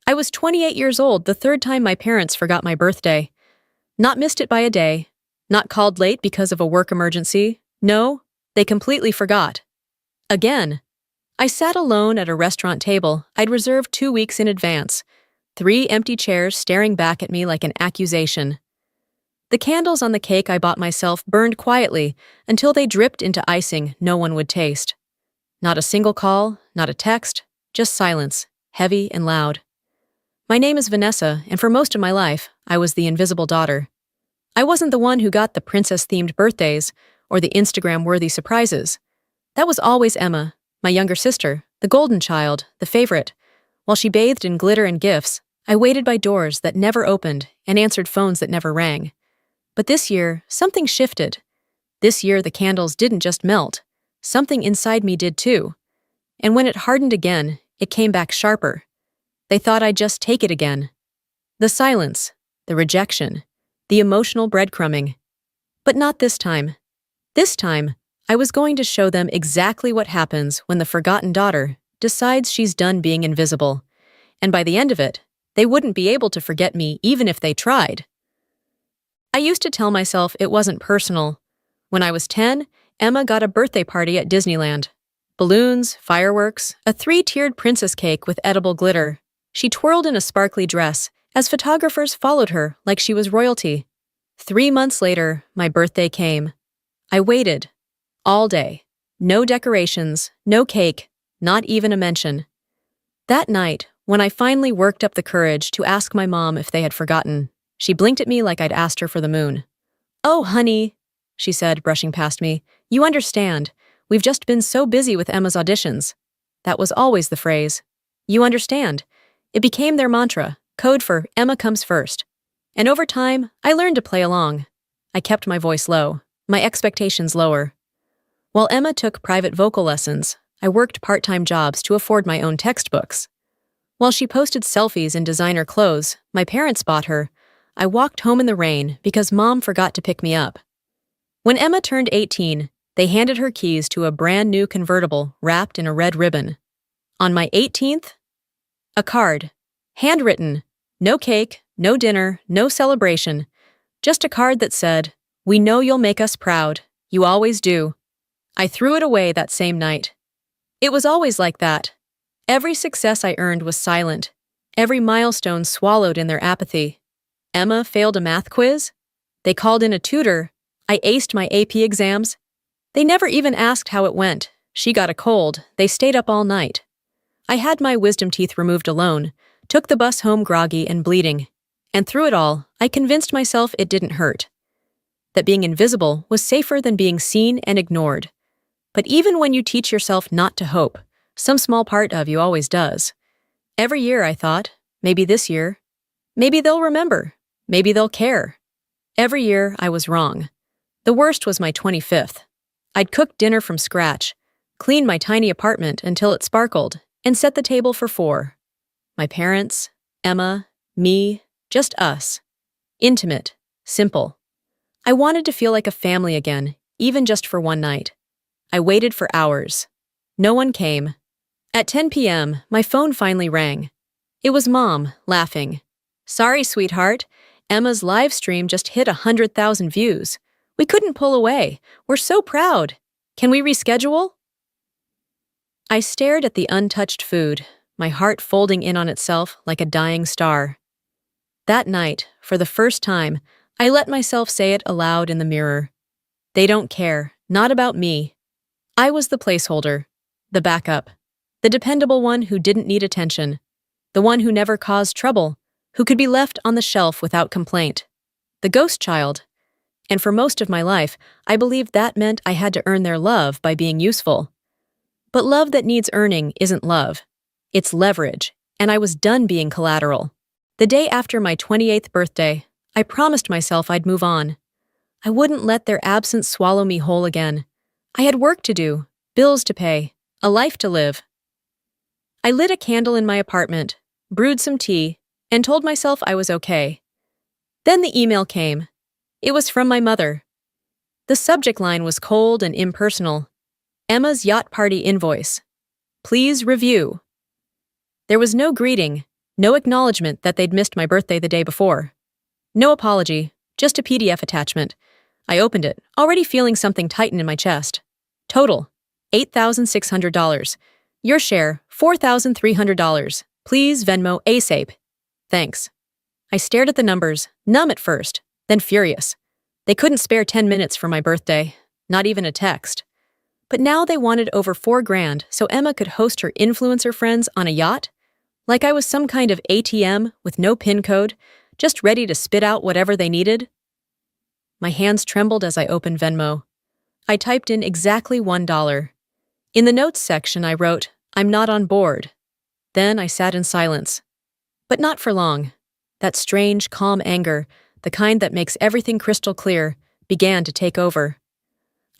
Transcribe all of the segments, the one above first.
I was 28 years old the third time my parents forgot my birthday. Not missed it by a day. Not called late because of a work emergency. No, they completely forgot. Again. I sat alone at a restaurant table I'd reserved 2 weeks in advance. 3 empty chairs staring back at me like an accusation. The candles on the cake I bought myself burned quietly until they dripped into icing no one would taste. Not a single call, not a text, just silence, heavy and loud. My name is Vanessa, and for most of my life, I was the invisible daughter. I wasn't the one who got the princess-themed birthdays or the Instagram-worthy surprises. That was always Emma, my younger sister, the golden child, the favorite. While she bathed in glitter and gifts, I waited by doors that never opened and answered phones that never rang. But this year, something shifted. This year, the candles didn't just melt. Something inside me did too. And when it hardened again, it came back sharper. They thought I'd just take it again. The silence, the rejection, the emotional breadcrumbing. But not this time. This time, I was going to show them exactly what happens when the forgotten daughter decides she's done being invisible. And by the end of it, they wouldn't be able to forget me even if they tried. I used to tell myself it wasn't personal. When I was 10, Emma got a birthday party at Disneyland. Balloons, fireworks, a 3-tiered princess cake with edible glitter. She twirled in a sparkly dress as photographers followed her like she was royalty. 3 months later, my birthday came. I waited. All day. No decorations, no cake, not even a mention. That night, when I finally worked up the courage to ask my mom if they had forgotten, she blinked at me like I'd asked her for the moon. "Oh, honey," she said, brushing past me. "You understand. We've just been so busy with Emma's auditions." That was always the phrase. You understand. It became their mantra, code for Emma comes first. And over time, I learned to play along. I kept my voice low, my expectations lower. While Emma took private vocal lessons, I worked part-time jobs to afford my own textbooks. While she posted selfies in designer clothes my parents bought her, I walked home in the rain because Mom forgot to pick me up. When Emma turned 18, they handed her keys to a brand new convertible wrapped in a red ribbon. On my 18th, a card. Handwritten. No cake, no dinner, no celebration. Just a card that said, "We know you'll make us proud. You always do." I threw it away that same night. It was always like that. Every success I earned was silent. Every milestone swallowed in their apathy. Emma failed a math quiz. They called in a tutor. I aced my AP exams. They never even asked how it went. She got a cold. They stayed up all night. I had my wisdom teeth removed alone, took the bus home groggy and bleeding. And through it all, I convinced myself it didn't hurt. That being invisible was safer than being seen and ignored. But even when you teach yourself not to hope, some small part of you always does. Every year I thought, maybe this year, maybe they'll remember, maybe they'll care. Every year I was wrong. The worst was my 25th. I'd cooked dinner from scratch, cleaned my tiny apartment until it sparkled, and set the table for 4. My parents, Emma, me, just us. Intimate, simple. I wanted to feel like a family again, even just for one night. I waited for hours. No one came. At 10 p.m., my phone finally rang. It was Mom, laughing. "Sorry, sweetheart. Emma's live stream just hit 100,000 views. We couldn't pull away. We're so proud. Can we reschedule?" I stared at the untouched food, my heart folding in on itself like a dying star. That night, for the first time, I let myself say it aloud in the mirror. They don't care, not about me. I was the placeholder, the backup, the dependable one who didn't need attention, the one who never caused trouble, who could be left on the shelf without complaint, the ghost child. And for most of my life, I believed that meant I had to earn their love by being useful. But love that needs earning isn't love. It's leverage, and I was done being collateral. The day after my 28th birthday, I promised myself I'd move on. I wouldn't let their absence swallow me whole again. I had work to do, bills to pay, a life to live. I lit a candle in my apartment, brewed some tea, and told myself I was okay. Then the email came. It was from my mother. The subject line was cold and impersonal. Emma's yacht party invoice. Please review. There was no greeting, No acknowledgement that they'd missed my birthday the day before. No apology, just a PDF attachment. I opened it, already feeling something tighten in my chest. Total, $8,600. Your share, $4,300. Please Venmo ASAP. Thanks. I stared at the numbers, numb at first, then furious. They couldn't spare 10 minutes for my birthday, not even a text. But now they wanted over $4,000 so Emma could host her influencer friends on a yacht? Like I was some kind of ATM with no PIN code, just ready to spit out whatever they needed? My hands trembled as I opened Venmo. I typed in exactly $1. In the notes section, I wrote, "I'm not on board." Then I sat in silence. But not for long. That strange, calm anger, the kind that makes everything crystal clear, began to take over.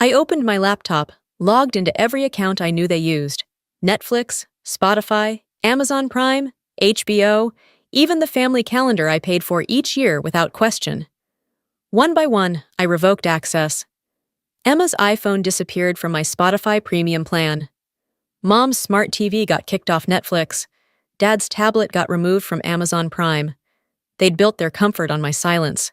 I opened my laptop, logged into every account I knew they used. Netflix, Spotify, Amazon Prime, HBO, even the family calendar I paid for each year without question. One by one, I revoked access. Emma's iPhone disappeared from my Spotify premium plan. Mom's smart TV got kicked off Netflix. Dad's tablet got removed from Amazon Prime. They'd built their comfort on my silence.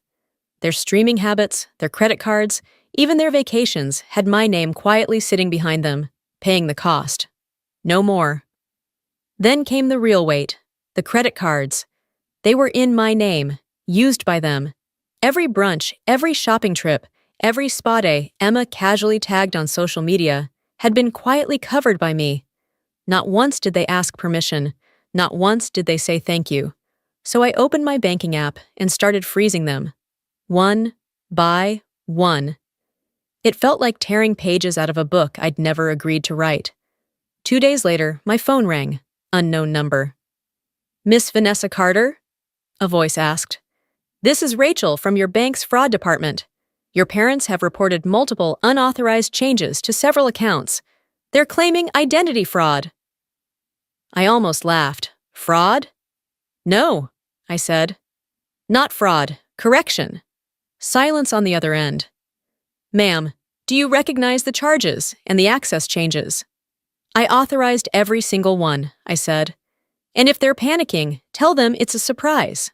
Their streaming habits, their credit cards, even their vacations had my name quietly sitting behind them, paying the cost. No more. Then came the real weight, the credit cards. They were in my name, used by them. Every brunch, every shopping trip, every spa day Emma casually tagged on social media had been quietly covered by me. Not once did they ask permission. Not once did they say thank you. So I opened my banking app and started freezing them. One by one. It felt like tearing pages out of a book I'd never agreed to write. 2 days later, my phone rang. Unknown number. "Miss Vanessa Carter?" a voice asked. "This is Rachel from your bank's fraud department. Your parents have reported multiple unauthorized changes to several accounts. They're claiming identity fraud." I almost laughed. Fraud? "No," I said. "Not fraud. Correction." Silence on the other end. "Ma'am, do you recognize the charges and the access changes?" "I authorized every single one," I said. "And if they're panicking, tell them it's a surprise."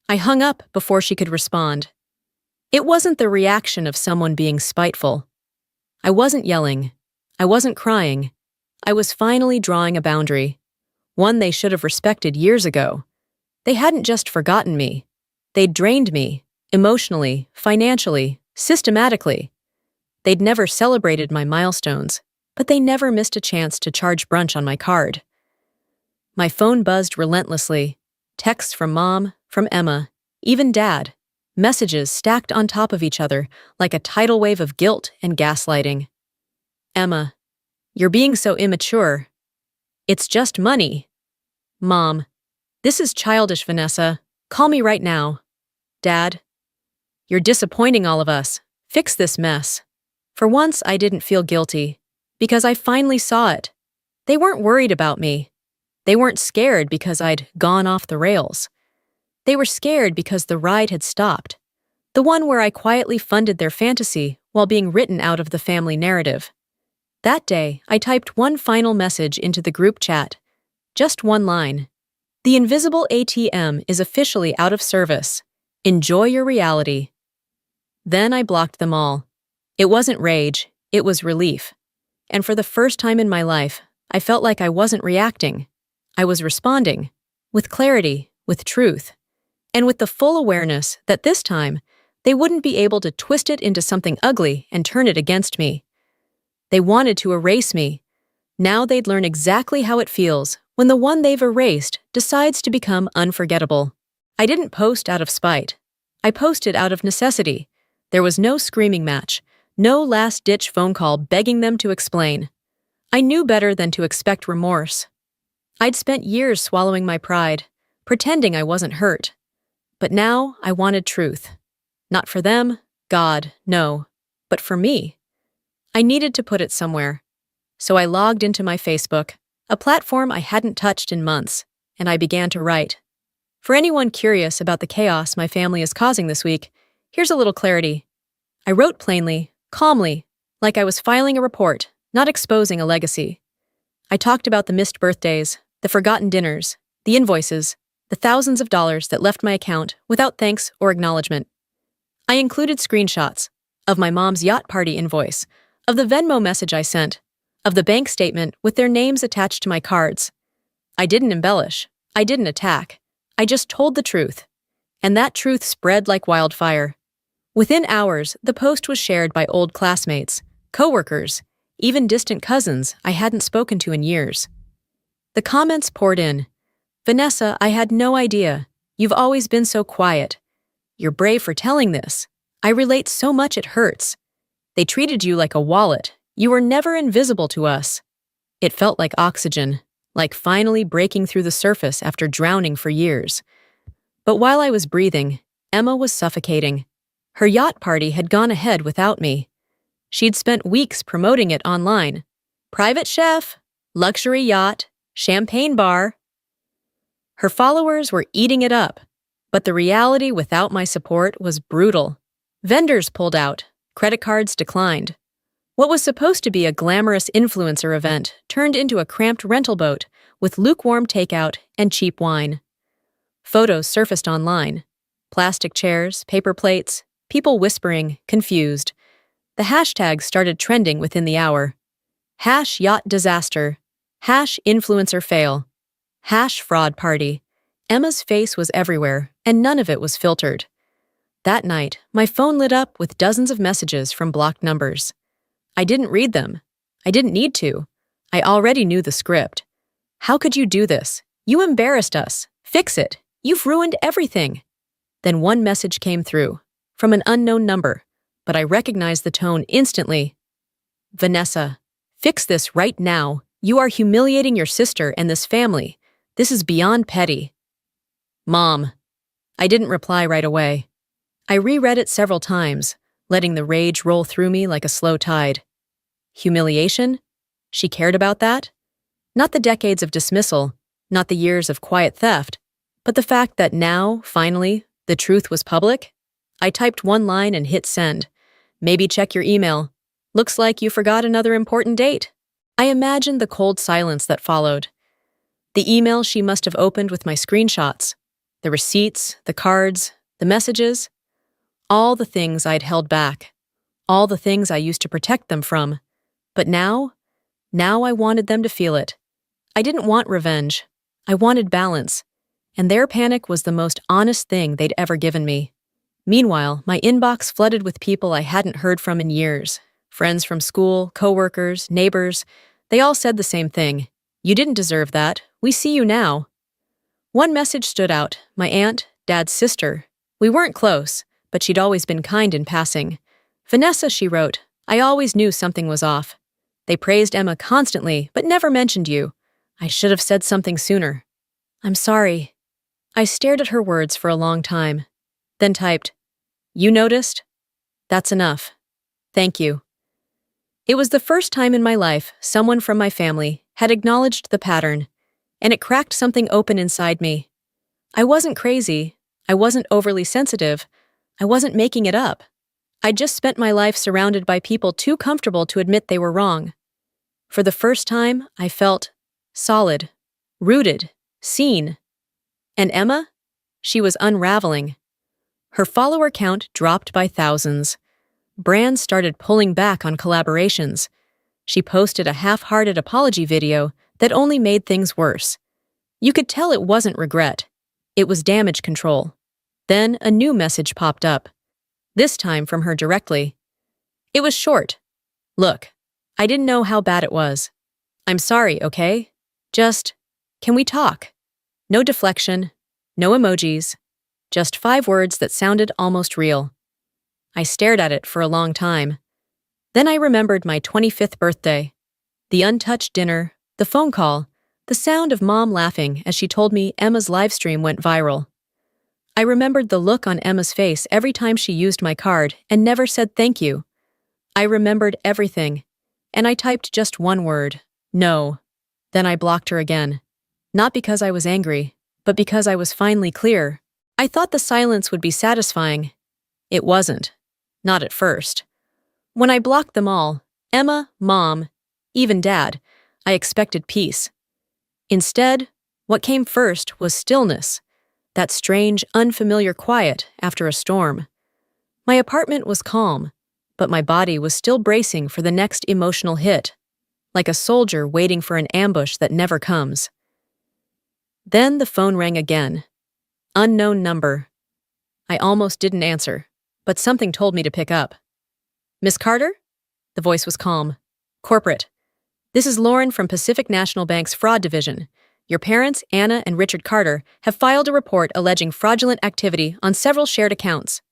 I hung up before she could respond. It wasn't the reaction of someone being spiteful. I wasn't yelling. I wasn't crying. I was finally drawing a boundary, one they should have respected years ago. They hadn't just forgotten me. They'd drained me, emotionally, financially, systematically. They'd never celebrated my milestones, but they never missed a chance to charge brunch on my card. My phone buzzed relentlessly. Texts from Mom, from Emma, even Dad. Messages stacked on top of each other like a tidal wave of guilt and gaslighting. "Emma, you're being so immature. It's just money." Mom, "This is childish, Vanessa. Call me right now." Dad, "You're disappointing all of us. Fix this mess." For once, I didn't feel guilty, because I finally saw it. They weren't worried about me. They weren't scared because I'd gone off the rails. They were scared because the ride had stopped, the one where I quietly funded their fantasy while being written out of the family narrative. That day, I typed one final message into the group chat. Just one line. "The invisible ATM is officially out of service. Enjoy your reality." Then I blocked them all. It wasn't rage, it was relief. And for the first time in my life, I felt like I wasn't reacting. I was responding, with clarity, with truth, and with the full awareness that this time, they wouldn't be able to twist it into something ugly and turn it against me. They wanted to erase me. Now they'd learn exactly how it feels when the one they've erased decides to become unforgettable. I didn't post out of spite. I posted out of necessity. There was no screaming match, no last-ditch phone call begging them to explain. I knew better than to expect remorse. I'd spent years swallowing my pride, pretending I wasn't hurt. But now I wanted truth. Not for them, God, no, but for me. I needed to put it somewhere. So I logged into my Facebook, a platform I hadn't touched in months, and I began to write. For anyone curious about the chaos my family is causing this week, here's a little clarity. I wrote plainly, calmly, like I was filing a report, not exposing a legacy. I talked about the missed birthdays, the forgotten dinners, the invoices, the thousands of dollars that left my account without thanks or acknowledgement. I included screenshots of my mom's yacht party invoice, of the Venmo message I sent, of the bank statement with their names attached to my cards. I didn't embellish. I didn't attack. I just told the truth. And that truth spread like wildfire. Within hours, the post was shared by old classmates, coworkers, even distant cousins I hadn't spoken to in years. The comments poured in. "Vanessa, I had no idea. You've always been so quiet. You're brave for telling this. I relate so much it hurts. They treated you like a wallet. You were never invisible to us." It felt like oxygen, like finally breaking through the surface after drowning for years. But while I was breathing, Emma was suffocating. Her yacht party had gone ahead without me. She'd spent weeks promoting it online. Private chef, luxury yacht, champagne bar. Her followers were eating it up, but the reality without my support was brutal. Vendors pulled out, credit cards declined. What was supposed to be a glamorous influencer event turned into a cramped rental boat with lukewarm takeout and cheap wine. Photos surfaced online. Plastic chairs, paper plates, people whispering, confused. The hashtags started trending within the hour. #yacht disaster, #influencer fail, #fraud party. Emma's face was everywhere, and none of it was filtered. That night, my phone lit up with dozens of messages from blocked numbers. I didn't read them. I didn't need to. I already knew the script. "How could you do this? You embarrassed us. Fix it. You've ruined everything." Then one message came through, from an unknown number, but I recognized the tone instantly. "Vanessa, fix this right now. You are humiliating your sister and this family. This is beyond petty." "Mom." I didn't reply right away. I reread it several times, letting the rage roll through me like a slow tide. Humiliation? She cared about that? Not the decades of dismissal, not the years of quiet theft, but the fact that now, finally, the truth was public? I typed one line and hit send. "Maybe check your email. Looks like you forgot another important date." I imagined the cold silence that followed. The email she must have opened with my screenshots, the receipts, the cards, the messages, all the things I'd held back, all the things I used to protect them from. But now I wanted them to feel it. I didn't want revenge. I wanted balance. And their panic was the most honest thing they'd ever given me. Meanwhile, my inbox flooded with people I hadn't heard from in years. Friends from school, coworkers, neighbors. They all said the same thing. "You didn't deserve that. We see you now." One message stood out. My aunt, Dad's sister. We weren't close, but she'd always been kind in passing. "Vanessa," she wrote, "I always knew something was off. They praised Emma constantly, but never mentioned you. I should have said something sooner. I'm sorry." I stared at her words for a long time, then typed, "You noticed? That's enough. Thank you." It was the first time in my life someone from my family had acknowledged the pattern, and it cracked something open inside me. I wasn't crazy. I wasn't overly sensitive. I wasn't making it up. I just spent my life surrounded by people too comfortable to admit they were wrong. For the first time, I felt solid, rooted, seen. And Emma? She was unraveling. Her follower count dropped by thousands. Brands started pulling back on collaborations. She posted a half-hearted apology video that only made things worse. You could tell it wasn't regret. It was damage control. Then a new message popped up, this time from her directly. It was short. "Look, I didn't know how bad it was. I'm sorry, okay? Just, can we talk?" No deflection, no emojis, just 5 words that sounded almost real. I stared at it for a long time. Then I remembered my 25th birthday, the untouched dinner, the phone call, the sound of Mom laughing as she told me Emma's livestream went viral. I remembered the look on Emma's face every time she used my card and never said thank you. I remembered everything, and I typed just one word, "No." Then I blocked her again. Not because I was angry, but because I was finally clear. I thought the silence would be satisfying. It wasn't. Not at first. When I blocked them all, Emma, Mom, even Dad, I expected peace. Instead, What came first was stillness, that strange, unfamiliar quiet after a storm. My apartment was calm, but my body was still bracing for the next emotional hit, like a soldier waiting for an ambush that never comes. Then the phone rang again. Unknown number. I almost didn't answer, but something told me to pick up. Miss Carter? The voice was calm. Corporate. This is Lauren from Pacific National Bank's Fraud Division. Your parents, Anna and Richard Carter, have filed a report alleging fraudulent activity on several shared accounts.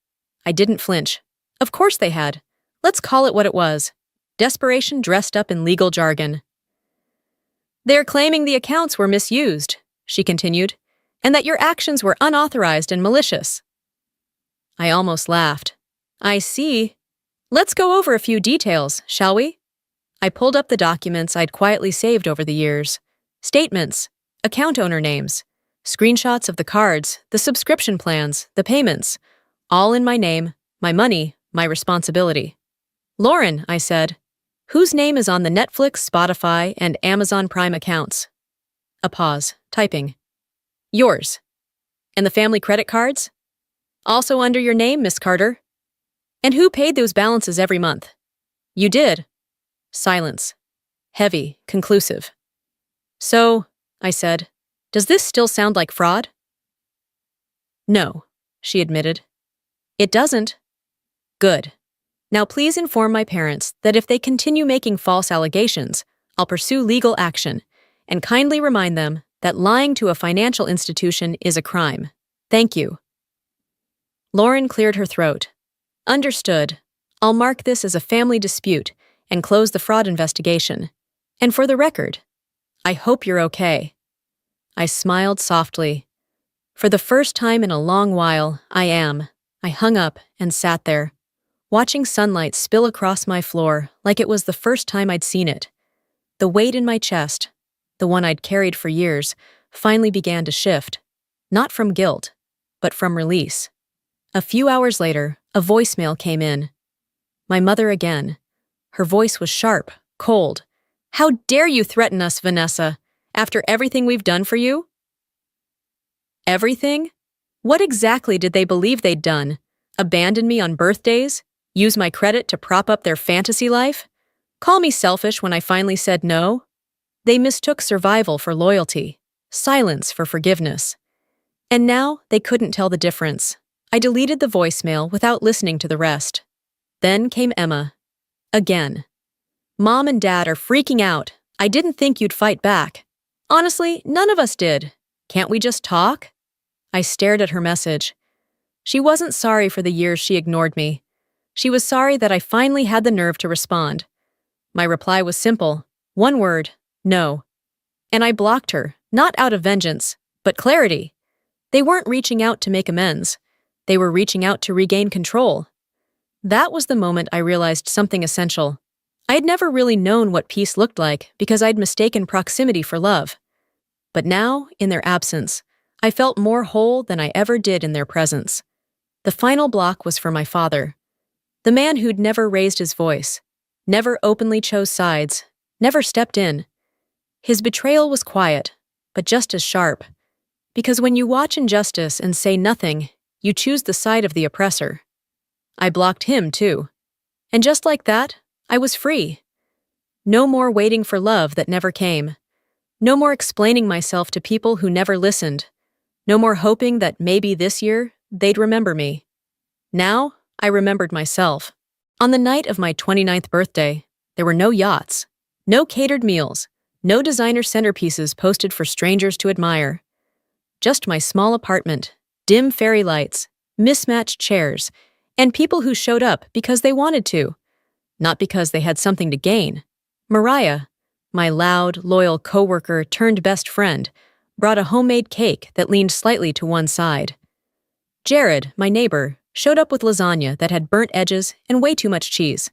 I didn't flinch. Of course they had. Let's call it what it was. Desperation dressed up in legal jargon. They're claiming the accounts were misused, she continued, and that your actions were unauthorized and malicious. I almost laughed. I see. Let's go over a few details, shall we? I pulled up the documents I'd quietly saved over the years. Statements, account owner names, screenshots of the cards, the subscription plans, the payments, all in my name, my money, my responsibility. Lauren, I said, whose name is on the Netflix, Spotify, and Amazon Prime accounts? A pause, typing. Yours. And the family credit cards? Also under your name, Miss Carter. And who paid those balances every month? You did. Silence. Heavy, conclusive. So, I said, does this still sound like fraud? No, she admitted. It doesn't. Good. Now please inform my parents that if they continue making false allegations, I'll pursue legal action, and kindly remind them that lying to a financial institution is a crime. Thank you. Lauren cleared her throat. Understood. I'll mark this as a family dispute and close the fraud investigation. And for the record, I hope you're okay. I smiled softly. For the first time in a long while, I am. I hung up and sat there, watching sunlight spill across my floor like it was the first time I'd seen it. The weight in my chest, the one I'd carried for years, finally began to shift, not from guilt, but from release. A few hours later, a voicemail came in. My mother again. Her voice was sharp, cold. How dare you threaten us, Vanessa, after everything we've done for you? Everything? What exactly did they believe they'd done? Abandon me on birthdays? Use my credit to prop up their fantasy life? Call me selfish when I finally said no? They mistook survival for loyalty, silence for forgiveness. And now they couldn't tell the difference. I deleted the voicemail without listening to the rest. Then came Emma. Again. Mom and Dad are freaking out. I didn't think you'd fight back. Honestly, none of us did. Can't we just talk? I stared at her message. She wasn't sorry for the years she ignored me. She was sorry that I finally had the nerve to respond. My reply was simple. One word, no. And I blocked her, not out of vengeance, but clarity. They weren't reaching out to make amends. They were reaching out to regain control. That was the moment I realized something essential. I had never really known what peace looked like because I'd mistaken proximity for love. But now, in their absence, I felt more whole than I ever did in their presence. The final block was for my father. The man who'd never raised his voice, never openly chose sides, never stepped in. His betrayal was quiet, but just as sharp. Because when you watch injustice and say nothing, you choose the side of the oppressor. I blocked him, too. And just like that, I was free. No more waiting for love that never came. No more explaining myself to people who never listened. No more hoping that maybe this year they'd remember me. Now, I remembered myself. On the night of my 29th birthday, there were no yachts, no catered meals, no designer centerpieces posted for strangers to admire. Just my small apartment, dim fairy lights, mismatched chairs, and people who showed up because they wanted to, not because they had something to gain. Mariah, my loud, loyal coworker turned best friend, brought a homemade cake that leaned slightly to one side. Jared, my neighbor, showed up with lasagna that had burnt edges and way too much cheese.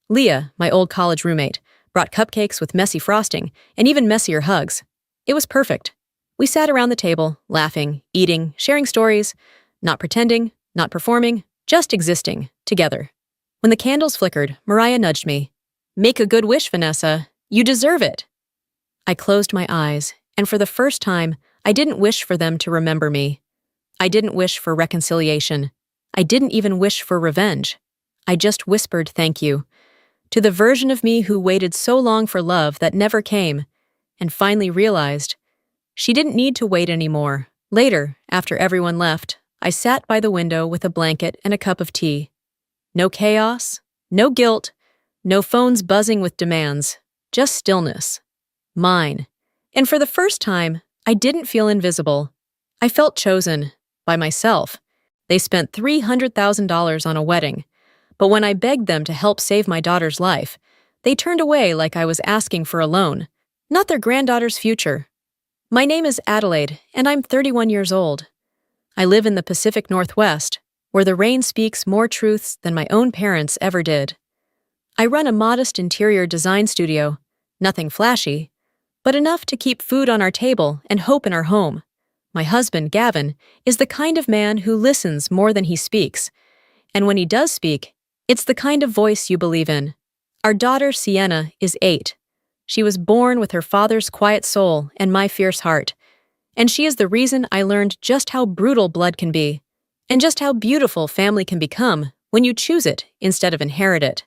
Leah, my old college roommate, brought cupcakes with messy frosting and even messier hugs. It was perfect. We sat around the table, laughing, eating, sharing stories, not pretending, not performing, just existing, together. When the candles flickered, Mariah nudged me. "Make a good wish, Vanessa. You deserve it." I closed my eyes, and for the first time, I didn't wish for them to remember me. I didn't wish for reconciliation. I didn't even wish for revenge. I just whispered thank you to the version of me who waited so long for love that never came, and finally realized she didn't need to wait anymore. Later, after everyone left, I sat by the window with a blanket and a cup of tea. No chaos, no guilt, no phones buzzing with demands, just stillness. Mine. And for the first time, I didn't feel invisible. I felt chosen, by myself. They spent $300,000 on a wedding, but when I begged them to help save my daughter's life, they turned away like I was asking for a loan, not their granddaughter's future. My name is Adelaide, and I'm 31 years old. I live in the Pacific Northwest, where the rain speaks more truths than my own parents ever did. I run a modest interior design studio, nothing flashy, but enough to keep food on our table and hope in our home. My husband, Gavin, is the kind of man who listens more than he speaks, and when he does speak, it's the kind of voice you believe in. Our daughter, Sienna, is 8. She was born with her father's quiet soul and my fierce heart, and she is the reason I learned just how brutal blood can be, and just how beautiful family can become when you choose it instead of inherit it.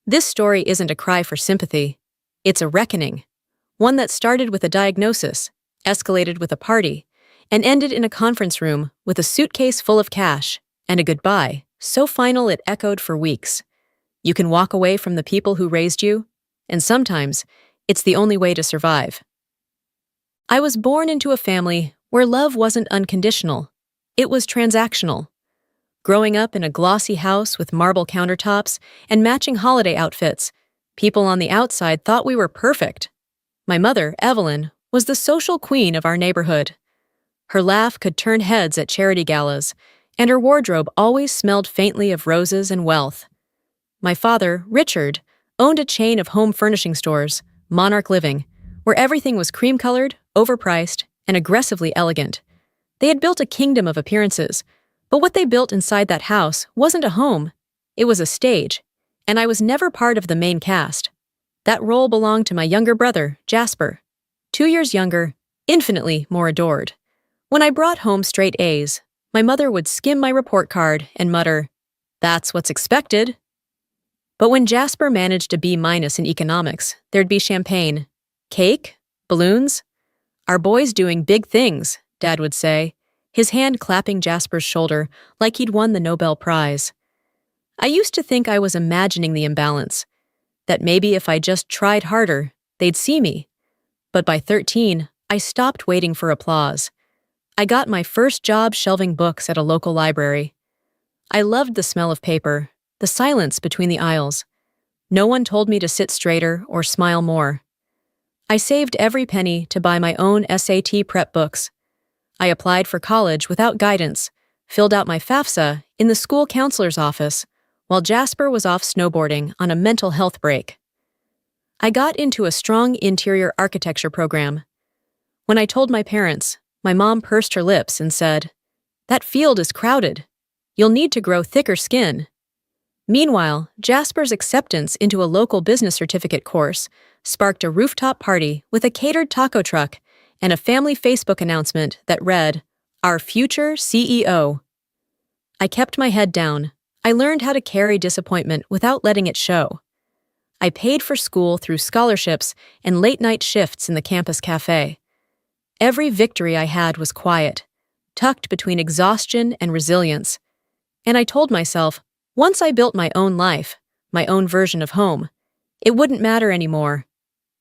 This story isn't a cry for sympathy. It's a reckoning, one that started with a diagnosis, escalated with a party, and ended in a conference room with a suitcase full of cash and a goodbye so final it echoed for weeks. You can walk away from the people who raised you, and sometimes it's the only way to survive. I was born into a family where love wasn't unconditional. It was transactional. Growing up in a glossy house with marble countertops and matching holiday outfits, people on the outside thought we were perfect. My mother, Evelyn, was the social queen of our neighborhood. Her laugh could turn heads at charity galas, and her wardrobe always smelled faintly of roses and wealth. My father, Richard, owned a chain of home furnishing stores, Monarch Living, where everything was cream-colored, overpriced, and aggressively elegant. They had built a kingdom of appearances, but what they built inside that house wasn't a home. It was a stage, and I was never part of the main cast. That role belonged to my younger brother, Jasper. 2 years younger, infinitely more adored. When I brought home straight A's, my mother would skim my report card and mutter, "That's what's expected." But when Jasper managed a B- in economics, there'd be champagne. Cake? Balloons? "Our boy's doing big things," Dad would say, his hand clapping Jasper's shoulder like he'd won the Nobel Prize. I used to think I was imagining the imbalance, that maybe if I just tried harder, they'd see me. But by 13, I stopped waiting for applause. I got my first job shelving books at a local library. I loved the smell of paper, the silence between the aisles. No one told me to sit straighter or smile more. I saved every penny to buy my own SAT prep books. I applied for college without guidance, filled out my FAFSA in the school counselor's office, while Jasper was off snowboarding on a mental health break. I got into a strong interior architecture program. When I told my parents, my mom pursed her lips and said, "That field is crowded. You'll need to grow thicker skin." Meanwhile, Jasper's acceptance into a local business certificate course sparked a rooftop party with a catered taco truck and a family Facebook announcement that read, "Our future CEO." I kept my head down. I learned how to carry disappointment without letting it show. I paid for school through scholarships and late-night shifts in the campus cafe. Every victory I had was quiet, tucked between exhaustion and resilience. And I told myself, once I built my own life, my own version of home, it wouldn't matter anymore.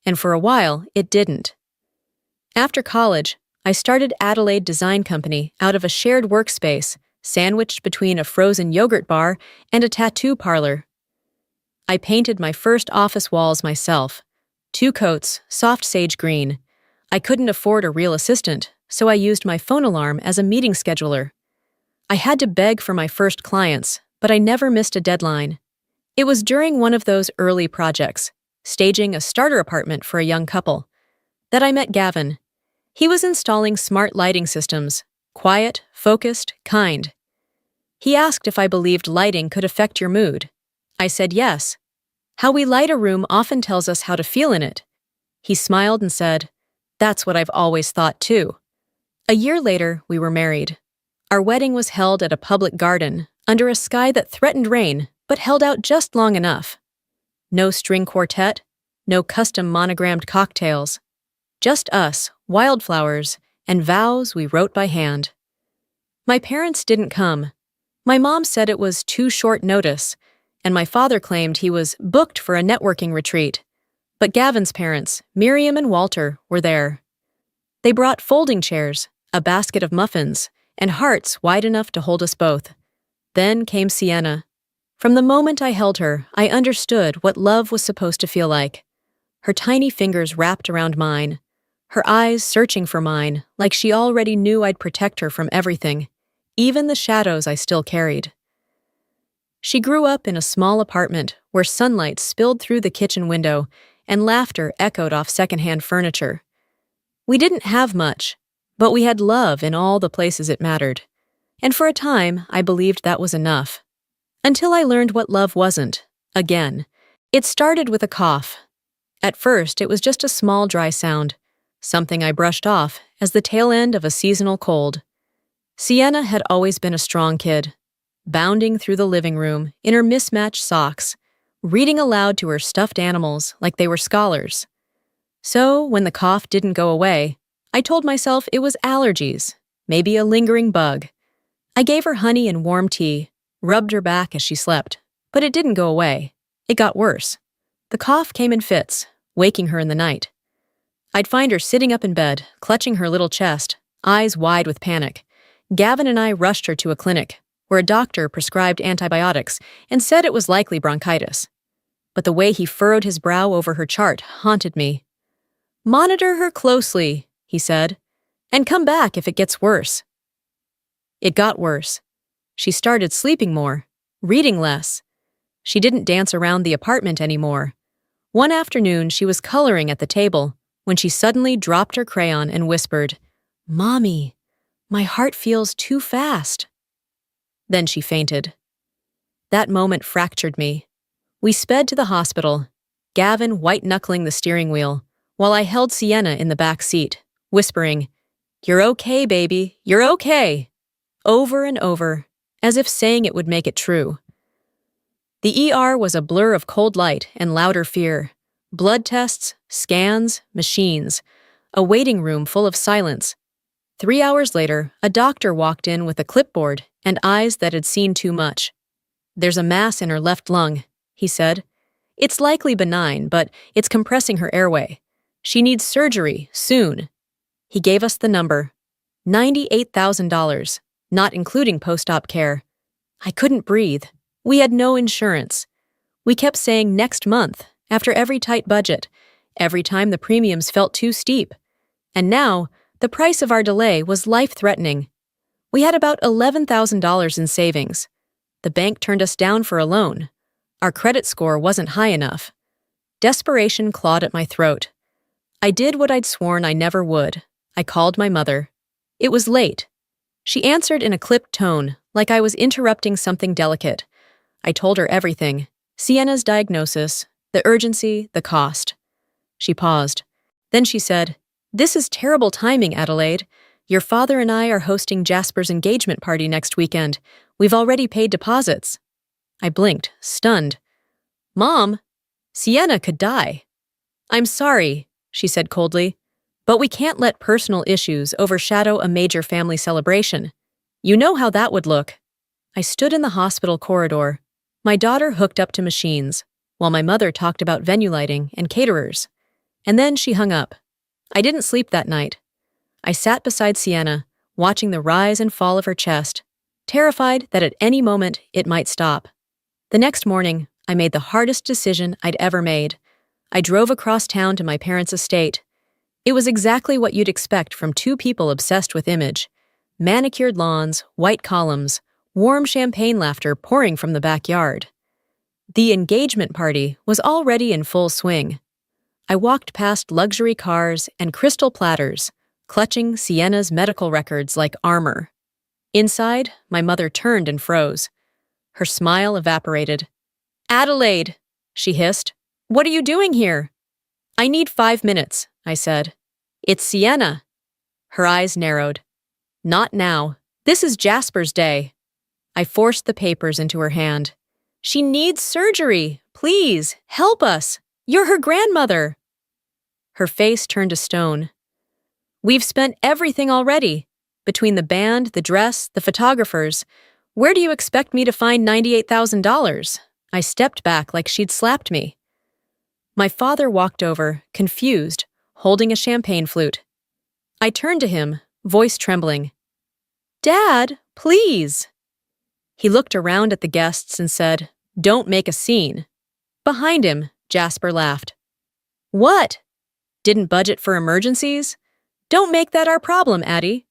And for a while, it didn't. After college, I started Adelaide Design Company out of a shared workspace, sandwiched between a frozen yogurt bar and a tattoo parlor. I painted my first office walls myself. 2 coats, soft sage green. I couldn't afford a real assistant, so I used my phone alarm as a meeting scheduler. I had to beg for my first clients, but I never missed a deadline. It was during one of those early projects, staging a starter apartment for a young couple, that I met Gavin. He was installing smart lighting systems, quiet, focused, kind. He asked if I believed lighting could affect your mood. I said yes. How we light a room often tells us how to feel in it. He smiled and said, "That's what I've always thought too." A year later, we were married. Our wedding was held at a public garden, under a sky that threatened rain, but held out just long enough. No string quartet, no custom monogrammed cocktails. Just us, wildflowers, and vows we wrote by hand. My parents didn't come. My mom said it was too short notice, and my father claimed he was booked for a networking retreat. But Gavin's parents, Miriam and Walter, were there. They brought folding chairs, a basket of muffins, and hearts wide enough to hold us both. Then came Sienna. From the moment I held her, I understood what love was supposed to feel like. Her tiny fingers wrapped around mine, her eyes searching for mine, like she already knew I'd protect her from everything, even the shadows I still carried. She grew up in a small apartment where sunlight spilled through the kitchen window and laughter echoed off secondhand furniture. We didn't have much, but we had love in all the places it mattered. And for a time, I believed that was enough. Until I learned what love wasn't, again. It started with a cough. At first, it was just a small dry sound, something I brushed off as the tail end of a seasonal cold. Sienna had always been a strong kid, bounding through the living room in her mismatched socks, reading aloud to her stuffed animals like they were scholars. So, when the cough didn't go away, I told myself it was allergies, maybe a lingering bug. I gave her honey and warm tea, rubbed her back as she slept, but it didn't go away. It got worse. The cough came in fits, waking her in the night. I'd find her sitting up in bed, clutching her little chest, eyes wide with panic. Gavin and I rushed her to a clinic, where a doctor prescribed antibiotics and said it was likely bronchitis. But the way he furrowed his brow over her chart haunted me. "Monitor her closely," he said, "and come back if it gets worse." It got worse. She started sleeping more, reading less. She didn't dance around the apartment anymore. One afternoon, she was coloring at the table when she suddenly dropped her crayon and whispered, "Mommy, my heart feels too fast." Then she fainted. That moment fractured me. We sped to the hospital, Gavin white-knuckling the steering wheel, while I held Sienna in the back seat, whispering, "You're okay, baby, you're okay," over and over, as if saying it would make it true. The ER was a blur of cold light and louder fear. Blood tests, scans, machines. A waiting room full of silence. 3 hours later, a doctor walked in with a clipboard and eyes that had seen too much. "There's a mass in her left lung," he said. "It's likely benign, but it's compressing her airway. She needs surgery, soon." He gave us the number. $98,000, not including post-op care. I couldn't breathe. We had no insurance. We kept saying next month, after every tight budget, every time the premiums felt too steep. And now, the price of our delay was life-threatening. We had about $11,000 in savings. The bank turned us down for a loan. Our credit score wasn't high enough. Desperation clawed at my throat. I did what I'd sworn I never would. I called my mother. It was late. She answered in a clipped tone, like I was interrupting something delicate. I told her everything. Sienna's diagnosis, the urgency, the cost. She paused. Then she said, "This is terrible timing, Adelaide. Your father and I are hosting Jasper's engagement party next weekend. We've already paid deposits." I blinked, stunned. "Mom, Sienna could die." "I'm sorry," she said coldly, "but we can't let personal issues overshadow a major family celebration. You know how that would look." I stood in the hospital corridor, my daughter hooked up to machines, while my mother talked about venue lighting and caterers. And then she hung up. I didn't sleep that night. I sat beside Sienna, watching the rise and fall of her chest, terrified that at any moment it might stop. The next morning, I made the hardest decision I'd ever made. I drove across town to my parents' estate. It was exactly what you'd expect from two people obsessed with image. Manicured lawns, white columns, warm champagne laughter pouring from the backyard. The engagement party was already in full swing. I walked past luxury cars and crystal platters, clutching Sienna's medical records like armor. Inside, my mother turned and froze. Her smile evaporated. "Adelaide," she hissed, "what are you doing here?" "I need 5 minutes," I said. "It's Sienna." Her eyes narrowed. Not now. This is Jasper's day. I forced the papers into her hand. She needs surgery. Please, help us. You're her grandmother. Her face turned to stone. We've spent everything already. Between the band, the dress, the photographers. Where do you expect me to find $98,000? I stepped back like she'd slapped me. My father walked over, confused, holding a champagne flute. I turned to him, voice trembling. Dad, please. He looked around at the guests and said, Don't make a scene. Behind him, Jasper laughed. What? Didn't budget for emergencies? Don't make that our problem, Addie.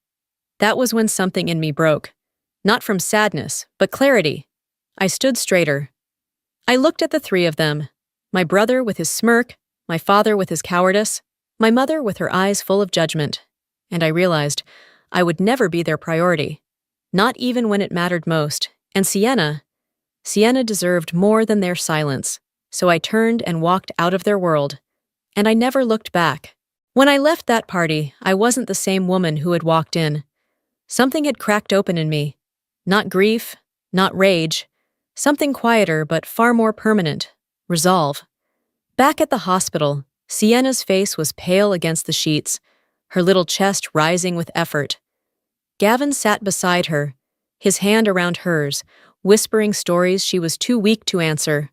That was when something in me broke. Not from sadness, but clarity. I stood straighter. I looked at the three of them. My brother with his smirk, my father with his cowardice, my mother with her eyes full of judgment. And I realized I would never be their priority. Not even when it mattered most. And Sienna deserved more than their silence. So I turned and walked out of their world. And I never looked back. When I left that party, I wasn't the same woman who had walked in. Something had cracked open in me. Not grief, not rage. Something quieter but far more permanent. Resolve. Back at the hospital, Sienna's face was pale against the sheets, her little chest rising with effort. Gavin sat beside her, his hand around hers, whispering stories she was too weak to answer.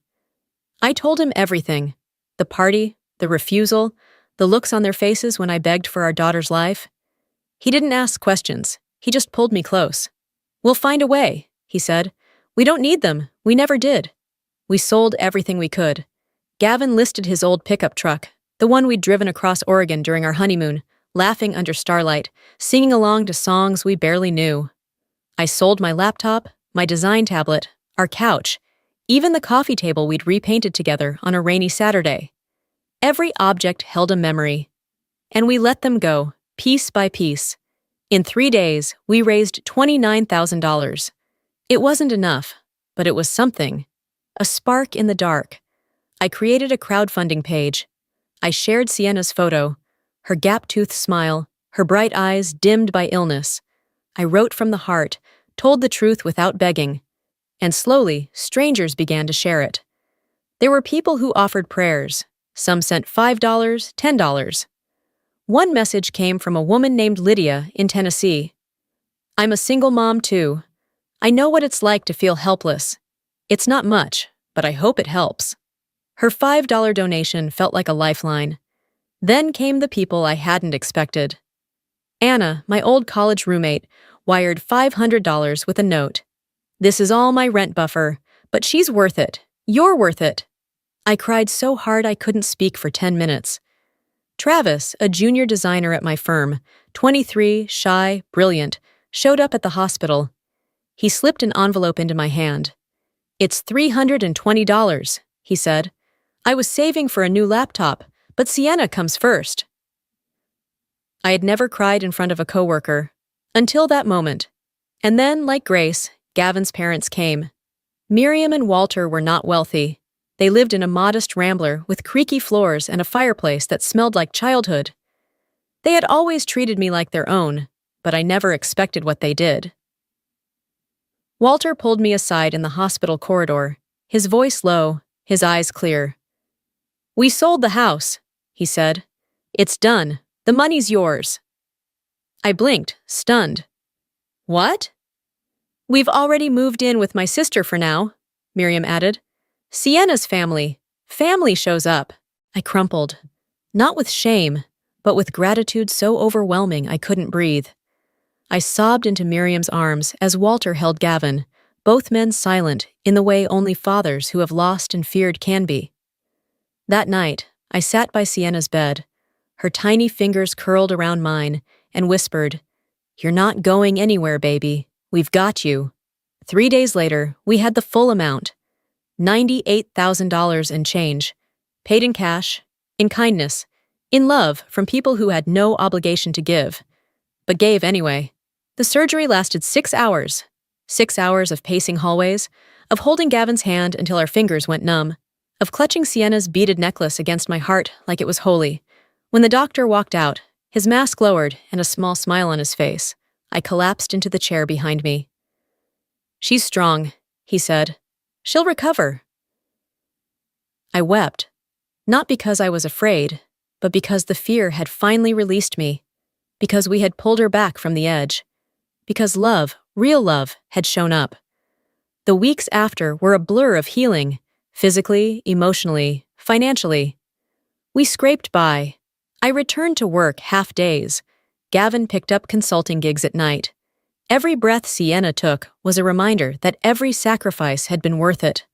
I told him everything. The party, the refusal, the looks on their faces when I begged for our daughter's life. He didn't ask questions. He just pulled me close. We'll find a way, he said. We don't need them. We never did. We sold everything we could. Gavin listed his old pickup truck, the one we'd driven across Oregon during our honeymoon, laughing under starlight, singing along to songs we barely knew. I sold my laptop, my design tablet, our couch, even the coffee table we'd repainted together on a rainy Saturday. Every object held a memory. And we let them go, piece by piece. In 3 days, we raised $29,000. It wasn't enough, but it was something. A spark in the dark. I created a crowdfunding page. I shared Sienna's photo, her gap-toothed smile, her bright eyes dimmed by illness. I wrote from the heart, told the truth without begging. And slowly, strangers began to share it. There were people who offered prayers. Some sent $5, $10. One message came from a woman named Lydia in Tennessee. I'm a single mom too. I know what it's like to feel helpless. It's not much, but I hope it helps. Her $5 donation felt like a lifeline. Then came the people I hadn't expected. Anna, my old college roommate, wired $500 with a note. This is all my rent buffer, but she's worth it. You're worth it. I cried so hard I couldn't speak for 10 minutes. Travis, a junior designer at my firm, 23, shy, brilliant, showed up at the hospital. He slipped an envelope into my hand. It's $320, he said. I was saving for a new laptop, but Sienna comes first. I had never cried in front of a coworker, until that moment. And then, like Grace, Gavin's parents came. Miriam and Walter were not wealthy. They lived in a modest rambler with creaky floors and a fireplace that smelled like childhood. They had always treated me like their own, but I never expected what they did. Walter pulled me aside in the hospital corridor, his voice low, his eyes clear. We sold the house, he said. It's done. The money's yours. I blinked, stunned. What? We've already moved in with my sister for now, Miriam added. Sienna's family. Family shows up. I crumpled. Not with shame, but with gratitude so overwhelming I couldn't breathe. I sobbed into Miriam's arms as Walter held Gavin, both men silent in the way only fathers who have lost and feared can be. That night, I sat by Sienna's bed, her tiny fingers curled around mine, and whispered, You're not going anywhere, baby. We've got you. 3 days later, we had the full amount. $98,000 and change, paid in cash, in kindness, in love from people who had no obligation to give, but gave anyway. The surgery lasted 6 hours. 6 hours of pacing hallways, of holding Gavin's hand until our fingers went numb, of clutching Sienna's beaded necklace against my heart like it was holy. When the doctor walked out, his mask lowered and a small smile on his face, I collapsed into the chair behind me. "She's strong," he said. "She'll recover." I wept, not because I was afraid, but because the fear had finally released me, because we had pulled her back from the edge, because love, real love, had shown up. The weeks after were a blur of healing, physically, emotionally, financially. We scraped by. I returned to work half days. Gavin picked up consulting gigs at night. Every breath Sienna took was a reminder that every sacrifice had been worth it.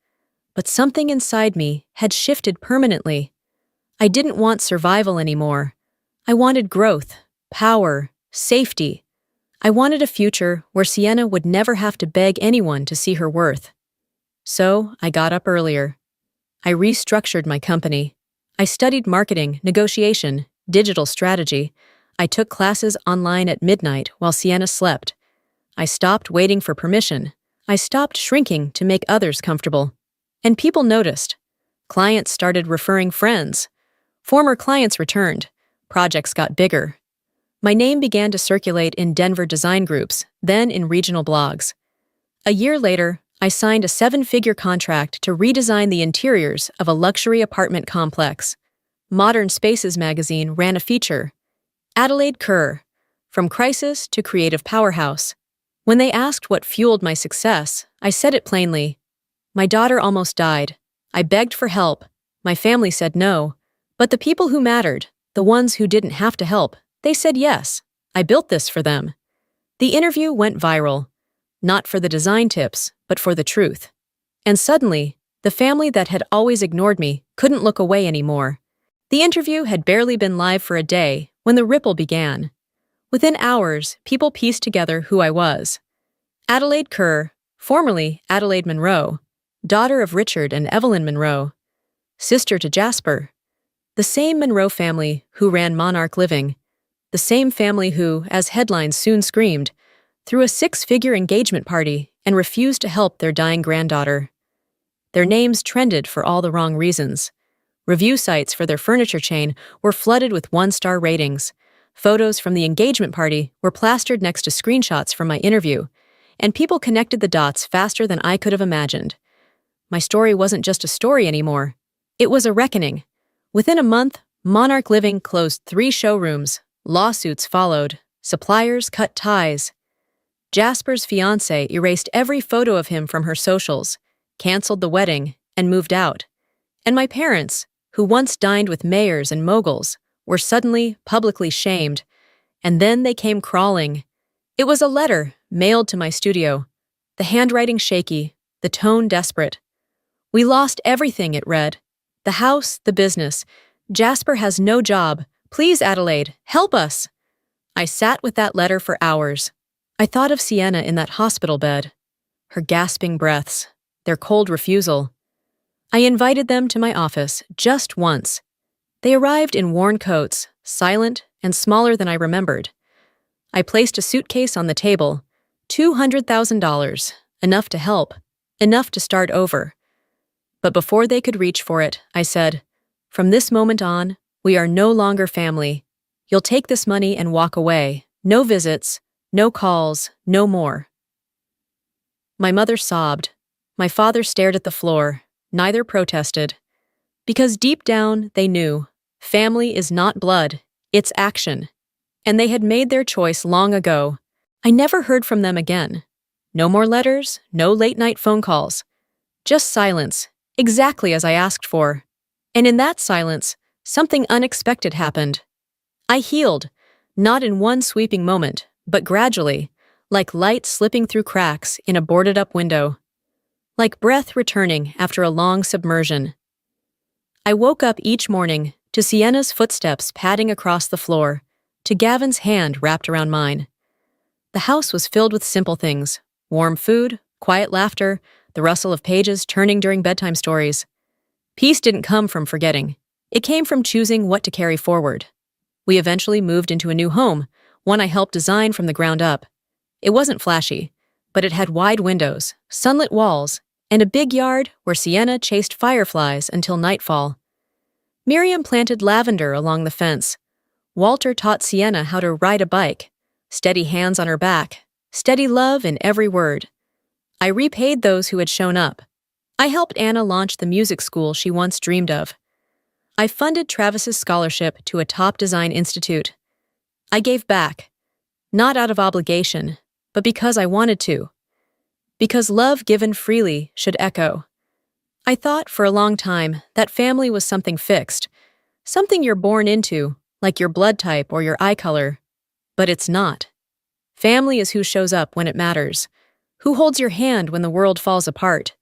But something inside me had shifted permanently. I didn't want survival anymore. I wanted growth, power, safety. I wanted a future where Sienna would never have to beg anyone to see her worth. So I got up earlier. I restructured my company. I studied marketing, negotiation, digital strategy. I took classes online at midnight while Sienna slept. I stopped waiting for permission. I stopped shrinking to make others comfortable. And people noticed. Clients started referring friends. Former clients returned. Projects got bigger. My name began to circulate in Denver design groups, then in regional blogs. A year later, I signed a 7-figure contract to redesign the interiors of a luxury apartment complex. Modern Spaces magazine ran a feature. Adelaide Kerr, from crisis to creative powerhouse. When they asked what fueled my success, I said it plainly. My daughter almost died. I begged for help. My family said no. But the people who mattered, the ones who didn't have to help, they said yes. I built this for them. The interview went viral. Not for the design tips, but for the truth. And suddenly, the family that had always ignored me couldn't look away anymore. The interview had barely been live for a day when the ripple began. Within hours, people pieced together who I was. Adelaide Kerr, formerly Adelaide Monroe, daughter of Richard and Evelyn Monroe, sister to Jasper. The same Monroe family who ran Monarch Living, the same family who, as headlines soon screamed, threw a 6-figure engagement party and refused to help their dying granddaughter. Their names trended for all the wrong reasons. Review sites for their furniture chain were flooded with 1-star ratings. Photos from the engagement party were plastered next to screenshots from my interview, and people connected the dots faster than I could have imagined. My story wasn't just a story anymore. It was a reckoning. Within a month, Monarch Living closed 3 showrooms. Lawsuits followed. Suppliers cut ties. Jasper's fiancée erased every photo of him from her socials, canceled the wedding, and moved out. And my parents, who once dined with mayors and moguls, were suddenly publicly shamed. And then they came crawling. It was a letter mailed to my studio, the handwriting shaky, the tone desperate. "We lost everything," it read. "The house, the business. Jasper has no job. Please, Adelaide, help us." I sat with that letter for hours. I thought of Sienna in that hospital bed, her gasping breaths, their cold refusal. I invited them to my office just once. They arrived in worn coats, silent and smaller than I remembered. I placed a suitcase on the table, $200,000, enough to help, enough to start over. But before they could reach for it, I said, "From this moment on, we are no longer family. You'll take this money and walk away. No visits, no calls, no more." My mother sobbed. My father stared at the floor. Neither protested. Because deep down, they knew. Family is not blood, it's action. And they had made their choice long ago. I never heard from them again. No more letters, no late-night phone calls. Just silence, exactly as I asked for. And in that silence, something unexpected happened. I healed, not in one sweeping moment, but gradually, like light slipping through cracks in a boarded-up window. Like breath returning after a long submersion. I woke up each morning to Sienna's footsteps padding across the floor, to Gavin's hand wrapped around mine. The house was filled with simple things: warm food, quiet laughter, the rustle of pages turning during bedtime stories. Peace didn't come from forgetting. It came from choosing what to carry forward. We eventually moved into a new home, one I helped design from the ground up. It wasn't flashy, but it had wide windows, sunlit walls, and a big yard where Sienna chased fireflies until nightfall. Miriam planted lavender along the fence. Walter taught Sienna how to ride a bike. steady hands on her back, steady love in every word. I repaid those who had shown up. I helped Anna launch the music school she once dreamed of. I funded Travis's scholarship to a top design institute. I gave back, not out of obligation, but because I wanted to. Because love given freely should echo. I thought for a long time that family was something fixed, something you're born into, like your blood type or your eye color. But it's not. Family is who shows up when it matters, who holds your hand when the world falls apart,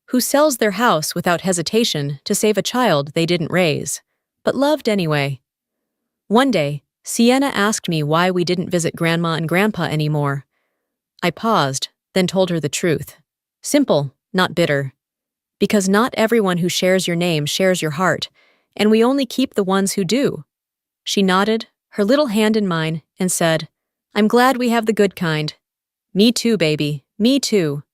who sells their house without hesitation to save a child they didn't raise, but loved anyway. One day, Sienna asked me why we didn't visit Grandma and Grandpa anymore. I paused, then told her the truth. Simple, not bitter. Because not everyone who shares your name shares your heart, and we only keep the ones who do. She nodded, her little hand in mine, and said, "I'm glad we have the good kind." "Me too, baby. Me too."